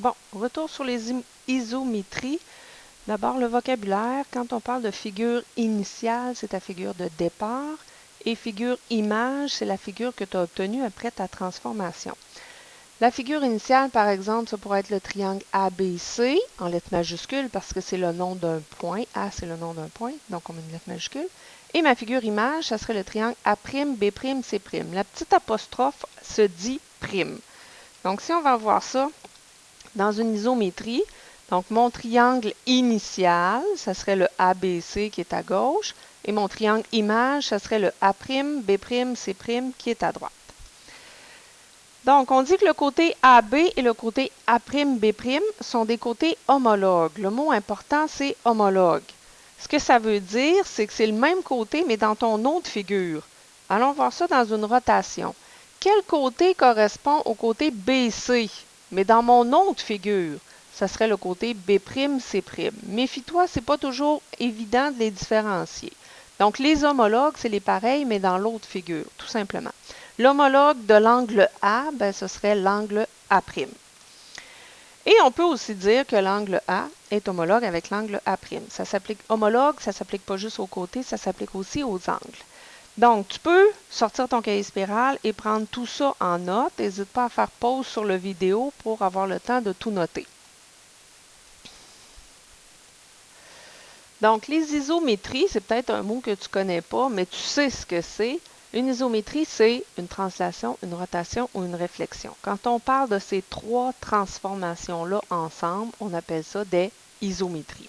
Bon, retour sur les isométries. D'abord, le vocabulaire. Quand on parle de figure initiale, c'est ta figure de départ. Et figure image, c'est la figure que tu as obtenue après ta transformation. La figure initiale, par exemple, ça pourrait être le triangle ABC en lettres majuscules parce que c'est le nom d'un point. A, c'est le nom d'un point, donc on met une lettre majuscule. Et ma figure image, ça serait le triangle A', B', C'. La petite apostrophe se dit prime. Donc, si on va voir ça dans une isométrie, donc mon triangle initial, ça serait le ABC qui est à gauche, et mon triangle image, ça serait le A', B', C' qui est à droite. Donc, on dit que le côté AB et le côté A', B' sont des côtés homologues. Le mot important, c'est homologue. Ce que ça veut dire, c'est que c'est le même côté, mais dans ton autre figure. Allons voir ça dans une rotation. Quel côté correspond au côté BC? Mais dans mon autre figure, ça serait le côté B', C'. Méfie-toi, c'est pas toujours évident de les différencier. Donc, les homologues, c'est les pareils, mais dans l'autre figure, tout simplement. L'homologue de l'angle A, ben, ce serait l'angle A'. Et on peut aussi dire que l'angle A est homologue avec l'angle A'. Ça s'applique homologue, ça ne s'applique pas juste aux côtés, ça s'applique aussi aux angles. Donc, tu peux sortir ton cahier spirale et prendre tout ça en note. N'hésite pas à faire pause sur la vidéo pour avoir le temps de tout noter. Donc, les isométries, c'est peut-être un mot que tu ne connais pas, mais tu sais ce que c'est. Une isométrie, c'est une translation, une rotation ou une réflexion. Quand on parle de ces trois transformations-là ensemble, on appelle ça des isométries.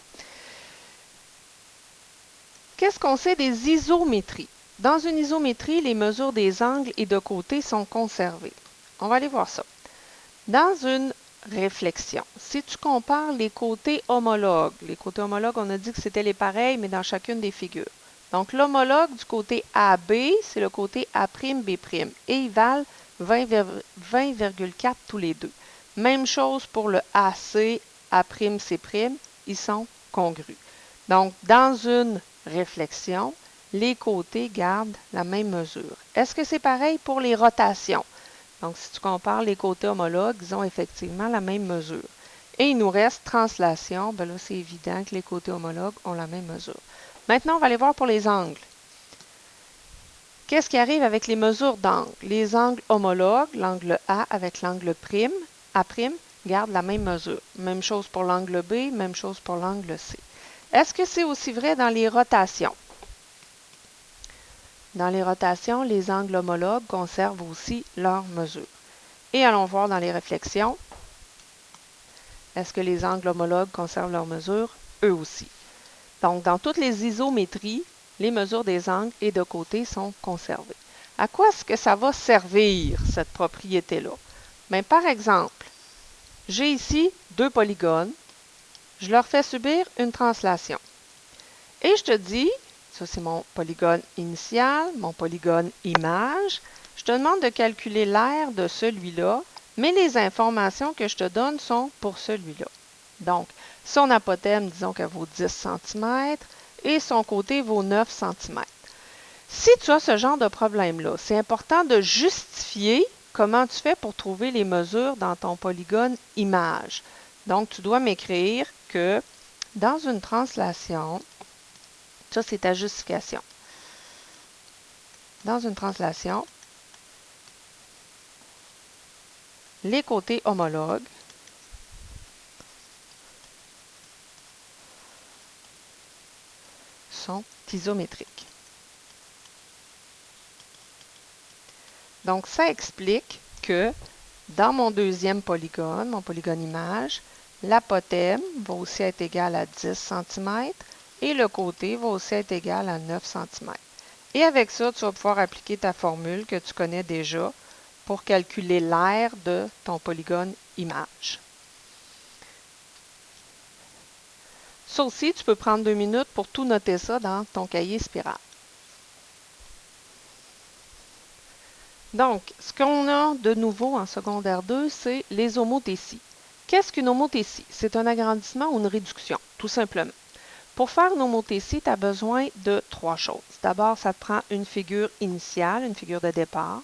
Qu'est-ce qu'on sait des isométries? Dans une isométrie, les mesures des angles et de côtés sont conservées. On va aller voir ça. Dans une réflexion, si tu compares les côtés homologues, on a dit que c'était les pareils, mais dans chacune des figures. Donc, l'homologue du côté AB, c'est le côté A', B', et ils valent 20,4 tous les deux. Même chose pour le AC, A', C', ils sont congrus. Donc, dans une réflexion, les côtés gardent la même mesure. Est-ce que c'est pareil pour les rotations? Donc, si tu compares les côtés homologues, ils ont effectivement la même mesure. Et il nous reste translation. Bien là, c'est évident que les côtés homologues ont la même mesure. Maintenant, on va aller voir pour les angles. Qu'est-ce qui arrive avec les mesures d'angle? Les angles homologues, l'angle A avec l'angle A', gardent la même mesure. Même chose pour l'angle B, même chose pour l'angle C. Est-ce que c'est aussi vrai dans les rotations? Dans les rotations, les angles homologues conservent aussi leur mesure. Et allons voir dans les réflexions. Est-ce que les angles homologues conservent leur mesure? Eux aussi. Donc, dans toutes les isométries, les mesures des angles et de côté sont conservées. À quoi est-ce que ça va servir, cette propriété-là? Bien, par exemple, j'ai ici deux polygones. Je leur fais subir une translation. Et je te dis, ça c'est mon polygone initial, mon polygone image. Je te demande de calculer l'aire de celui-là, mais les informations que je te donne sont pour celui-là. Donc, son apothème, disons qu'elle vaut 10 cm et son côté vaut 9 cm. Si tu as ce genre de problème-là, c'est important de justifier comment tu fais pour trouver les mesures dans ton polygone image. Donc, tu dois m'écrire que dans une translation, ça c'est ta justification. Dans une translation, les côtés homologues sont isométriques. Donc, ça explique que dans mon deuxième polygone, mon polygone image, l'apothème va aussi être égal à 10 cm et le côté va aussi être égal à 9 cm. Et avec ça, tu vas pouvoir appliquer ta formule que tu connais déjà pour calculer l'aire de ton polygone image. Ça aussi, tu peux prendre 2 minutes pour tout noter ça dans ton cahier spirale. Donc, ce qu'on a de nouveau en secondaire 2, c'est les homothéties. Qu'est-ce qu'une homothétie? C'est un agrandissement ou une réduction, tout simplement. Pour faire une homothétie, tu as besoin de 3 choses. D'abord, ça te prend une figure initiale, une figure de départ.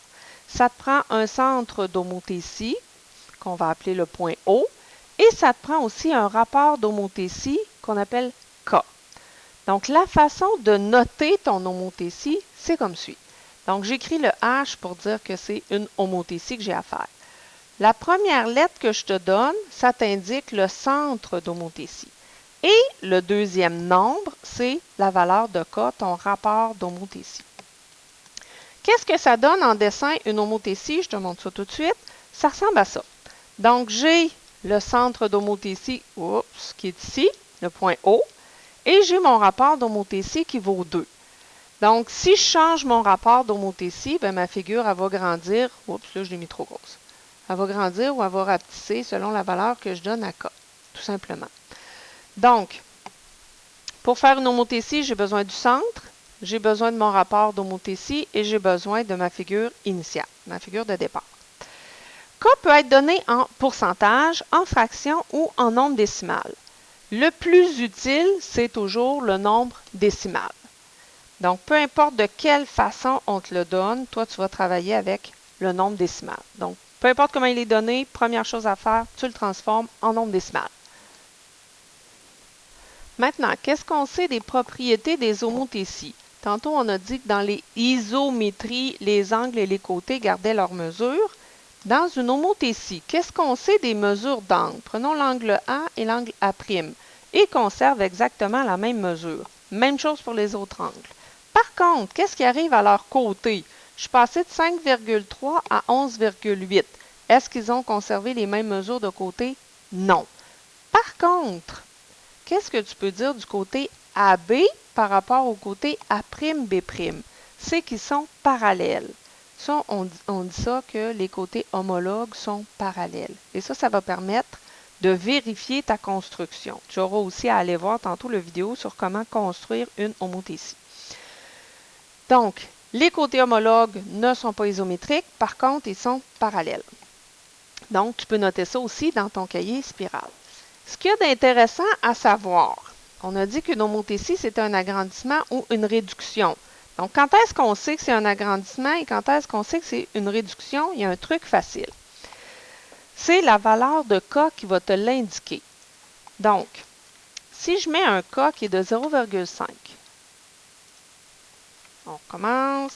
Ça te prend un centre d'homothétie, qu'on va appeler le point O, Et ça te prend aussi un rapport d'homothétie qu'on appelle K. Donc, la façon de noter ton homothétie, c'est comme suit. Donc, j'écris le H pour dire que c'est une homothétie que j'ai à faire. La première lettre que je te donne, ça t'indique le centre d'homothétie. Et le deuxième nombre, c'est la valeur de K, ton rapport d'homothétie. Qu'est-ce que ça donne en dessin une homothétie? Je te montre ça tout de suite. Ça ressemble à ça. Donc, j'ai le centre d'homothétie, qui est ici, le point O, et j'ai mon rapport d'homothétie qui vaut 2. Donc, si je change mon rapport d'homothétie, ben, ma figure, elle va grandir. Oups, là, je l'ai mis trop grosse. Elle va grandir ou elle va rapetisser selon la valeur que je donne à K, tout simplement. Donc, pour faire une homothétie, j'ai besoin du centre, j'ai besoin de mon rapport d'homothétie et j'ai besoin de ma figure initiale, ma figure de départ. K peut être donné en pourcentage, en fraction ou en nombre décimal. Le plus utile, c'est toujours le nombre décimal. Donc, peu importe de quelle façon on te le donne, toi, tu vas travailler avec le nombre décimal. Donc, peu importe comment il est donné, première chose à faire, tu le transformes en nombre décimal. Maintenant, qu'est-ce qu'on sait des propriétés des homothéties? Tantôt, on a dit que dans les isométries, les angles et les côtés gardaient leurs mesures. Dans une homothétie, qu'est-ce qu'on sait des mesures d'angle? Prenons l'angle A et l'angle A', et conservent exactement la même mesure. Même chose pour les autres angles. Par contre, qu'est-ce qui arrive à leur côté? Je suis passé de 5,3 à 11,8. Est-ce qu'ils ont conservé les mêmes mesures de côté? Non. Par contre, qu'est-ce que tu peux dire du côté AB par rapport au côté A'B'? C'est qu'ils sont parallèles. Ça, on dit ça que les côtés homologues sont parallèles. Et ça va permettre de vérifier ta construction. Tu auras aussi à aller voir tantôt la vidéo sur comment construire une homothétie. Donc, les côtés homologues ne sont pas isométriques, par contre, ils sont parallèles. Donc, tu peux noter ça aussi dans ton cahier spirale. Ce qu'il y a d'intéressant à savoir, on a dit qu'une homothétie, c'est un agrandissement ou une réduction. Donc, quand est-ce qu'on sait que c'est un agrandissement et quand est-ce qu'on sait que c'est une réduction? Il y a un truc facile. C'est la valeur de K qui va te l'indiquer. Donc, si je mets un K qui est de 0,5, on commence.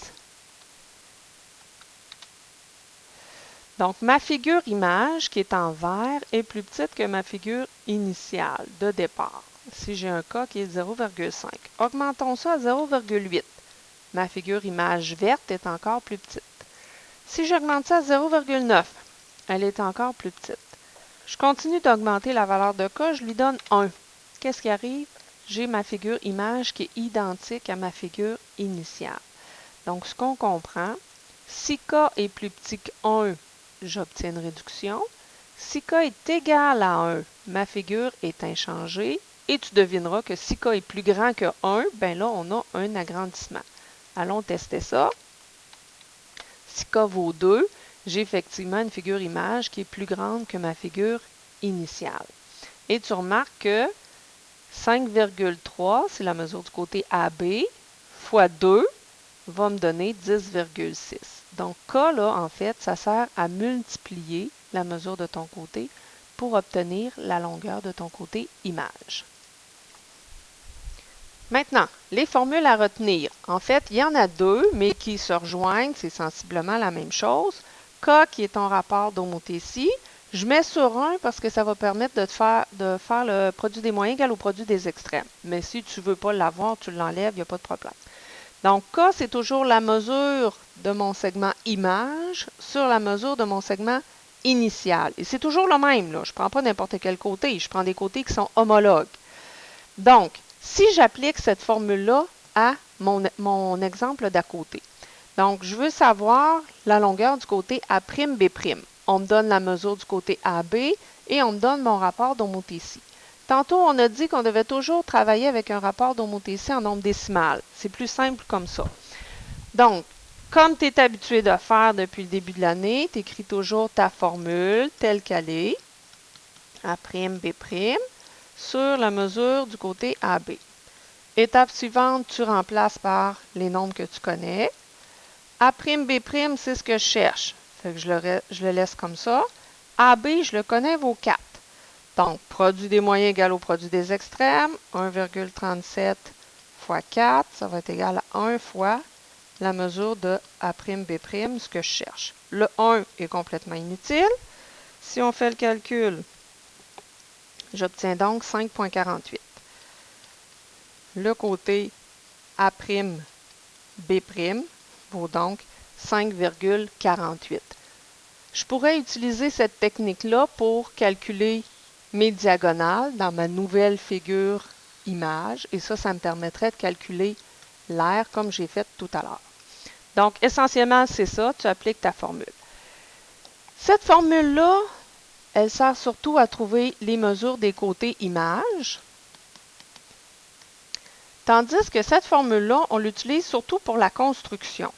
Donc, ma figure image qui est en vert est plus petite que ma figure initiale de départ. Si j'ai un K qui est 0,5. Augmentons ça à 0,8. Ma figure image verte est encore plus petite. Si j'augmente ça à 0,9, elle est encore plus petite. Je continue d'augmenter la valeur de K, je lui donne 1. Qu'est-ce qui arrive? J'ai ma figure image qui est identique à ma figure initiale. Donc, ce qu'on comprend, si K est plus petit que 1, j'obtiens une réduction. Si K est égal à 1, ma figure est inchangée. Et tu devineras que si K est plus grand que 1, ben là, on a un agrandissement. Allons tester ça. Si K vaut 2, j'ai effectivement une figure image qui est plus grande que ma figure initiale. Et tu remarques que 5,3, c'est la mesure du côté AB, fois 2 va me donner 10,6. Donc, K, là, en fait, ça sert à multiplier la mesure de ton côté pour obtenir la longueur de ton côté image. Maintenant, les formules à retenir. En fait, il y en a deux, mais qui se rejoignent, c'est sensiblement la même chose. K, qui est ton rapport d'homothétie, je mets sur 1 parce que ça va permettre de faire le produit des moyens égal au produit des extrêmes. Mais si tu ne veux pas l'avoir, tu l'enlèves, il n'y a pas de problème. Donc, K, c'est toujours la mesure de mon segment image sur la mesure de mon segment initial. Et c'est toujours le même, là. Je ne prends pas n'importe quel côté, je prends des côtés qui sont homologues. Donc, si j'applique cette formule-là à mon exemple d'à côté, donc je veux savoir la longueur du côté A'B'. On me donne la mesure du côté AB et on me donne mon rapport d'homothétie. Tantôt, on a dit qu'on devait toujours travailler avec un rapport d'homothétie en nombre décimal. C'est plus simple comme ça. Donc, comme tu es habitué de faire depuis le début de l'année, tu écris toujours ta formule telle qu'elle est, A'B', sur la mesure du côté AB. Étape suivante, tu remplaces par les nombres que tu connais. A'B', c'est ce que je cherche. Fait que je le laisse comme ça. AB, je le connais, vaut 4. Donc, produit des moyens égal au produit des extrêmes. 1,37 fois 4, ça va être égal à 1 fois la mesure de A'B', ce que je cherche. Le 1 est complètement inutile. Si on fait le calcul, j'obtiens donc 5,48. Le côté A'B' vaut donc 5,48. Je pourrais utiliser cette technique-là pour calculer mes diagonales dans ma nouvelle figure image. Et ça me permettrait de calculer l'air comme j'ai fait tout à l'heure. Donc, essentiellement, c'est ça. Tu appliques ta formule. Cette formule-là, elle sert surtout à trouver les mesures des côtés images. Tandis que cette formule-là, on l'utilise surtout pour la construction.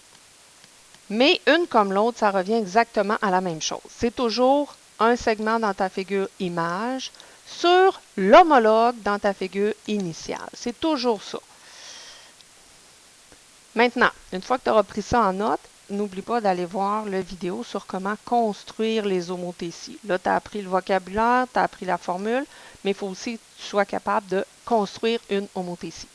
Mais une comme l'autre, ça revient exactement à la même chose. C'est toujours un segment dans ta figure image sur l'homologue dans ta figure initiale. C'est toujours ça. Maintenant, une fois que tu auras pris ça en note, n'oublie pas d'aller voir la vidéo sur comment construire les homothéties. Là, tu as appris le vocabulaire, tu as appris la formule, mais il faut aussi que tu sois capable de construire une homothétie.